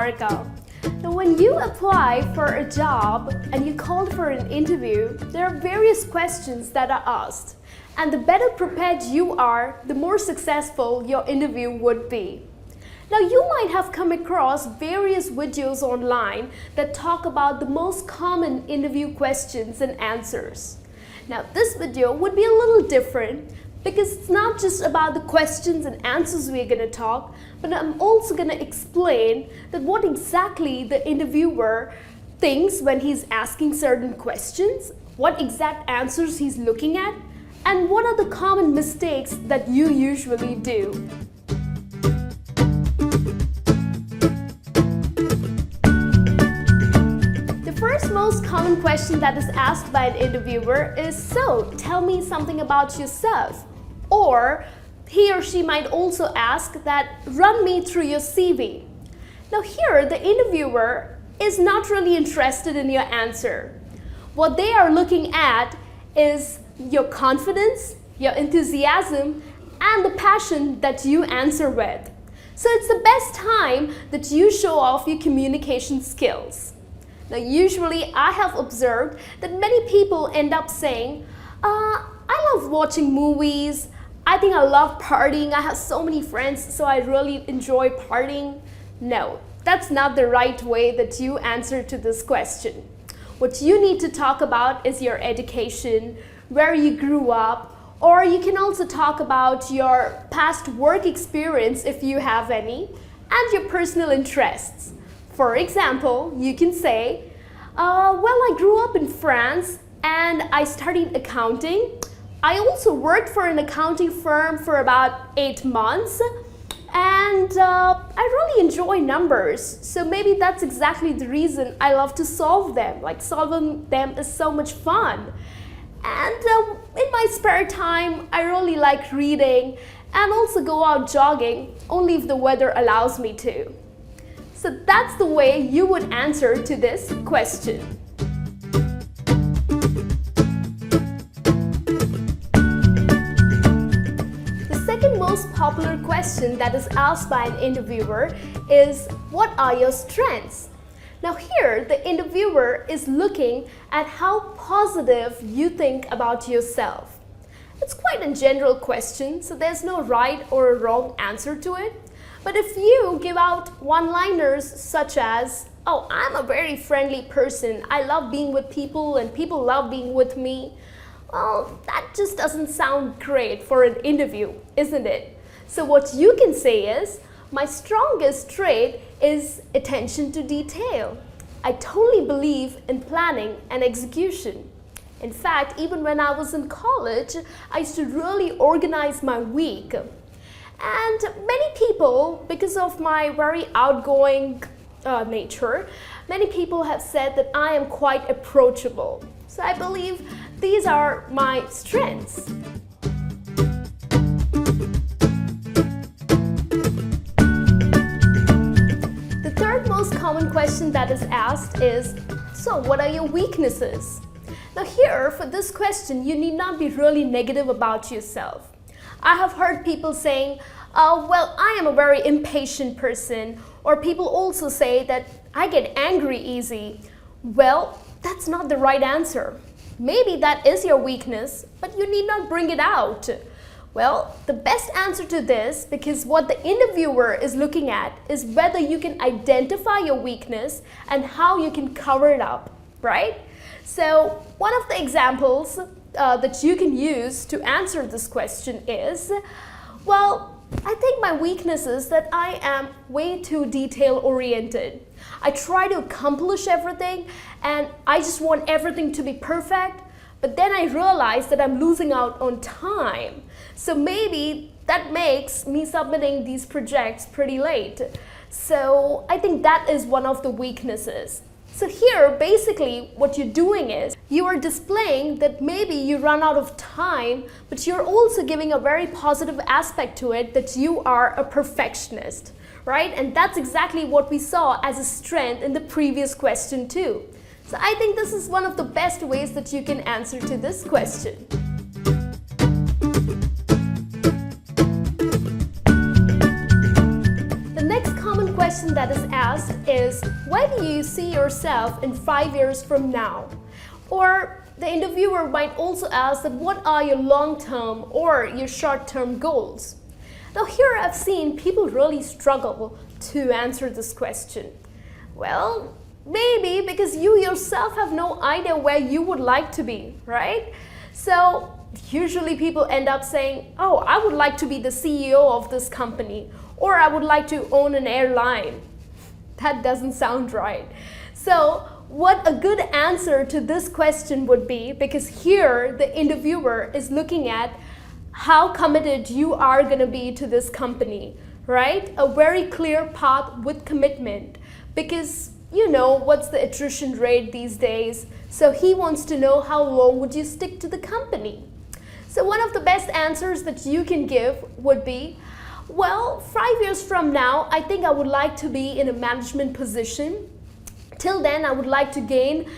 Niharika. Now, when you apply for a job and you call for an interview, there are various questions that are asked. And the better prepared you are, the more successful your interview would be. Now, you might have come across various videos online that talk about the most common interview questions and answers. Now, this video would be a little different because it's not just about the questions and answers we're going to talk, but I'm also going to explain that what exactly the interviewer thinks when he's asking certain questions, what exact answers he's looking at, and what are the common mistakes that you usually do. The first most common question that is asked by an interviewer is, so tell me something about yourself. Or he or she might also ask that, run me through your CV. Now here, the interviewer is not really interested in your answer. What they are looking at is your confidence, your enthusiasm, and the passion that you answer with. So it's the best time that you show off your communication skills. Now usually I have observed that many people end up saying, I love watching movies, I think I love partying, I have so many friends, so I really enjoy partying. No, that's not the right way that you answer to this question. What you need to talk about is your education, where you grew up, or you can also talk about your past work experience if you have any, and your personal interests. For example, you can say, well, I grew up in France and I studied accounting. I also worked for an accounting firm for about 8 months, and I really enjoy numbers. So maybe that's exactly the reason I love to solve them. Like, solving them is so much fun. And in my spare time, I really like reading and also go out jogging, only if the weather allows me to. So that's the way you would answer to this question. Most popular question that is asked by an interviewer is, what are your strengths? Now here, the interviewer is looking at how positive you think about yourself. It's quite a general question, so there's no right or wrong answer to it. But if you give out one-liners such as, oh, I'm a very friendly person, I love being with people and people love being with me, well, that just doesn't sound great for an interview, isn't it? So what you can say is, my strongest trait is attention to detail. I totally believe in planning and execution. In fact, even when I was in college, I used to really organize my week. And many people, because of my very outgoing nature, many people have said that I am quite approachable. So I believe these are my strengths. The third most common question that is asked is, so what are your weaknesses? Now here, for this question, you need not be really negative about yourself. I have heard people saying, well, I am a very impatient person, or people also say that I get angry easy. Well, that's not the right answer. Maybe that is your weakness, but you need not bring it out. Well, the best answer to this, because what the interviewer is looking at is whether you can identify your weakness and how you can cover it up, right? So one of the examples that you can use to answer this question is, well, I think my weakness is that I am way too detail-oriented. I try to accomplish everything and I just want everything to be perfect, but then I realize that I'm losing out on time. So maybe that makes me submitting these projects pretty late. So I think that is one of the weaknesses. So here, basically, what you're doing is you are displaying that maybe you run out of time, but you're also giving a very positive aspect to it, that you are a perfectionist, right? And that's exactly what we saw as a strength in the previous question too. So I think this is one of the best ways that you can answer to this question. The next common question that is asked asked is, where do you see yourself in 5 years from now? Or the interviewer might also ask that what are your long-term or your short-term goals? Now here I've seen people really struggle to answer this question. Well, maybe because you yourself have no idea where you would like to be, right? So usually people end up saying, oh, I would like to be the CEO of this company, or I would like to own an airline. That doesn't sound right. So what a good answer to this question would be, because here the interviewer is looking at how committed you are going to be to this company, right? A very clear path with commitment, because you know what's the attrition rate these days. So he wants to know how long would you stick to the company. So one of the best answers that you can give would be, well, 5 years from now, I think I would like to be in a management position. Till then, I would like to gain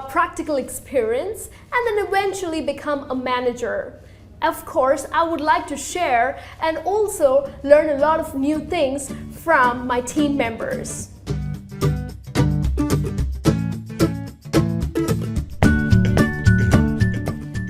practical experience and then eventually become a manager. Of course, I would like to share and also learn a lot of new things from my team members.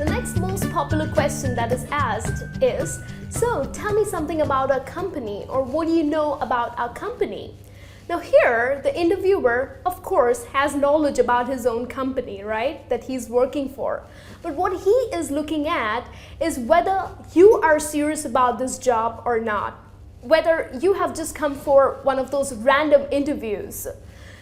The next most popular question that is asked is, so tell me something about our company, or what do you know about our company? Now here, the interviewer, of course, has knowledge about his own company, right, that he's working for. But what he is looking at is whether you are serious about this job or not, whether you have just come for one of those random interviews.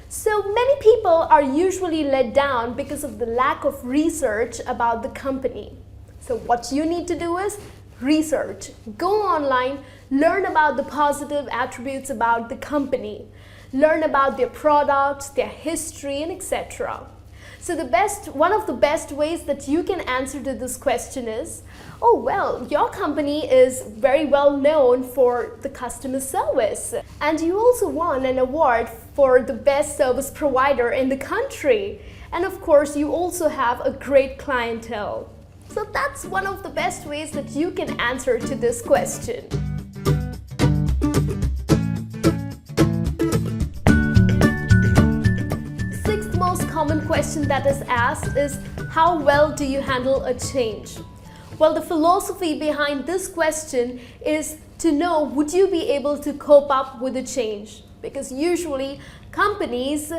So many people are usually let down because of the lack of research about the company. So what you need to do is research. Go online, learn about the positive attributes about the company. Learn about their products, their history, and etc. So one of the best ways that you can answer to this question is, oh well, your company is very well known for the customer service, and you also won an award for the best service provider in the country. And of course, you also have a great clientele. So that's one of the best ways that you can answer to this question. Common question that is asked is, how well do you handle a change? Well, the philosophy behind this question is to know, would you be able to cope up with a change? Because usually companies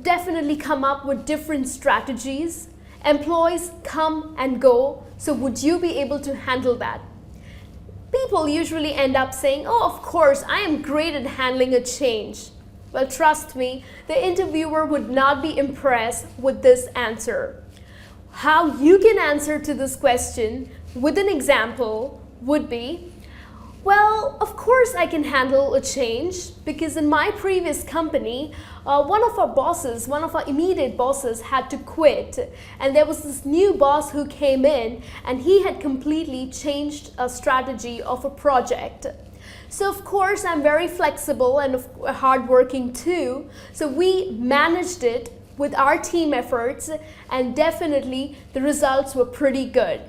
definitely come up with different strategies. Employees come and go, so would you be able to handle that? People usually end up saying, oh, of course, I am great at handling a change. Well, trust me, the interviewer would not be impressed with this answer. How you can answer to this question with an example would be, well, of course I can handle a change, because in my previous company, one of our immediate bosses had to quit, and there was this new boss who came in, and he had completely changed a strategy of a project. So of course I'm very flexible and hardworking too. So we managed it with our team efforts, and definitely the results were pretty good.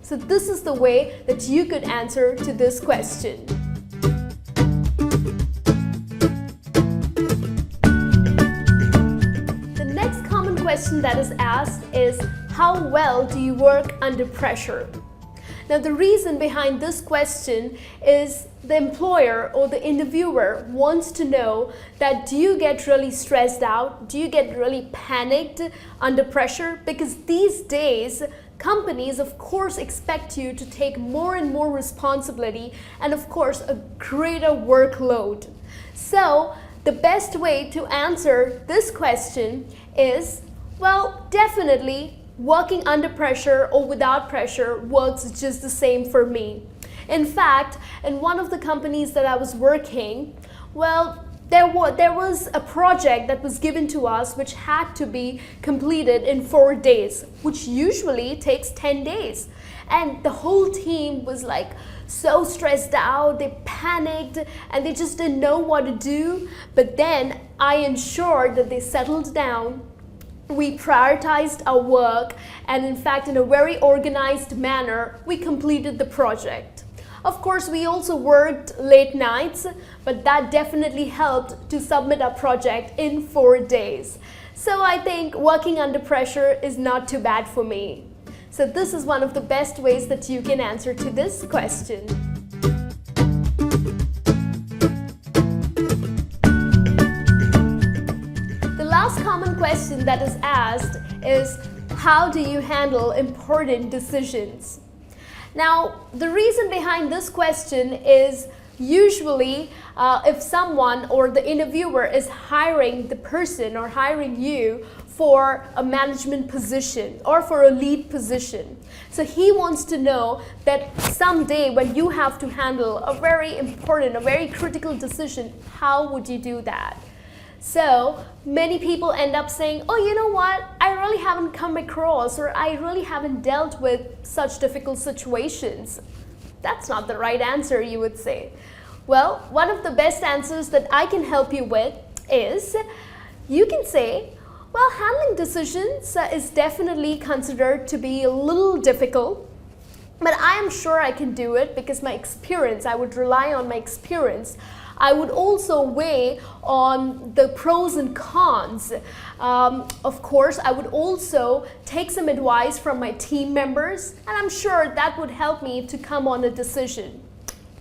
So this is the way that you could answer to this question. The next common question that is asked is, how well do you work under pressure? Now the reason behind this question is the employer or the interviewer wants to know that, do you get really stressed out? Do you get really panicked under pressure? Because these days, companies of course expect you to take more and more responsibility and of course a greater workload. So the best way to answer this question is, well, definitely working under pressure or without pressure works just the same for me. In fact, in one of the companies that I was working, well, there was a project that was given to us which had to be completed in 4 days, which usually takes 10 days. And the whole team was like so stressed out, they panicked, and they just didn't know what to do. But then I ensured that they settled down. We prioritized our work, and in fact, in a very organized manner, we completed the project. Of course, we also worked late nights, but that definitely helped to submit our project in 4 days. So I think working under pressure is not too bad for me. So this is one of the best ways that you can answer to this question. The last common question that is asked is, how do you handle important decisions? Now, the reason behind this question is usually if someone or the interviewer is hiring the person or hiring you for a management position or for a lead position. So he wants to know that someday when you have to handle a very important, a very critical decision, how would you do that? So many people end up saying, oh, you know what, I really haven't come across or I really haven't dealt with such difficult situations. That's not the right answer, you would say. Well, one of the best answers that I can help you with is, you can say, well, handling decisions is definitely considered to be a little difficult, but I am sure I can do it because my experience, I would rely on my experience. I would also weigh on the pros and cons. Of course, I would also take some advice from my team members, and I'm sure that would help me to come on a decision.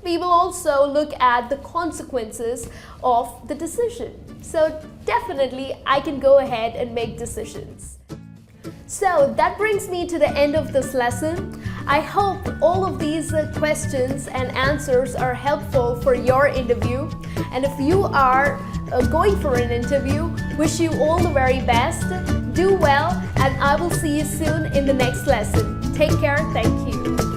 We will also look at the consequences of the decision. So definitely, I can go ahead and make decisions. So that brings me to the end of this lesson. I hope all of these questions and answers are helpful for your interview. And if you are going for an interview, wish you all the very best. Do well, and I will see you soon in the next lesson. Take care. Thank you.